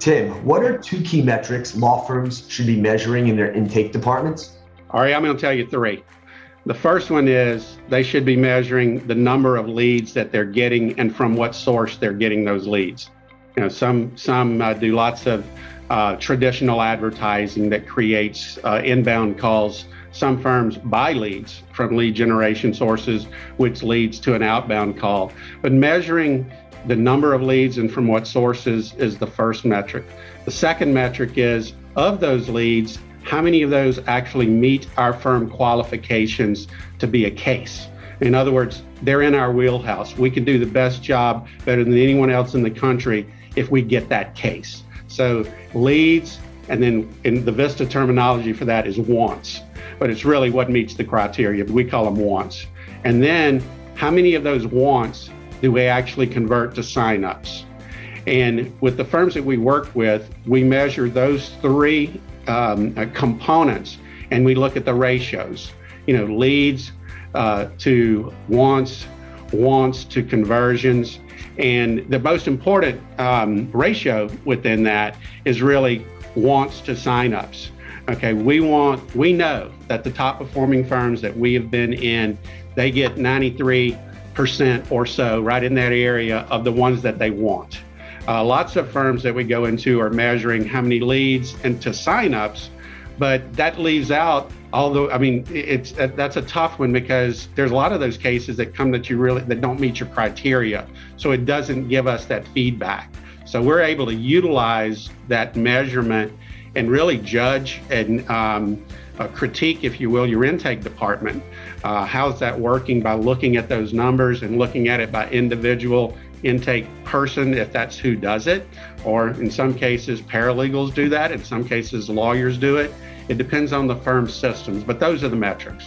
Tim, what are two key metrics law firms should be measuring in their intake departments? All right, I'm going to tell you three. The first one is they should be measuring the number of leads that they're getting and from what source they're getting those leads. You know, some do lots of traditional advertising that creates inbound calls. Some firms buy leads from lead generation sources, which leads to an outbound call. But measuring the number of leads and from what sources is the first metric. The second metric is, of those leads, how many of those actually meet our firm qualifications to be a case? In other words, they're in our wheelhouse. We can do the best job, better than anyone else in the country, if we get that case. So leads, and then in the Vista terminology for that is wants, but it's really what meets the criteria. We call them wants. And then how many of those wants do we actually convert to signups? And with the firms that we work with, we measure those three components, and we look at the ratios. You know, leads to wants, wants to conversions, and the most important ratio within that is really wants to signups. Okay, we know that the top performing firms that we have been in, they get 93% or so, right in that area, of the ones that they want. Lots of firms that we go into are measuring how many leads and to signups, but that leaves out, although, I mean, that's a tough one because there's a lot of those cases that come that don't meet your criteria. So it doesn't give us that feedback. So we're able to utilize that measurement and really judge and critique, if you will, your intake department. How's that working by looking at those numbers and looking at it by individual intake person, if that's who does it, or in some cases paralegals do that, in some cases lawyers do it. It depends on the firm's systems, but those are the metrics.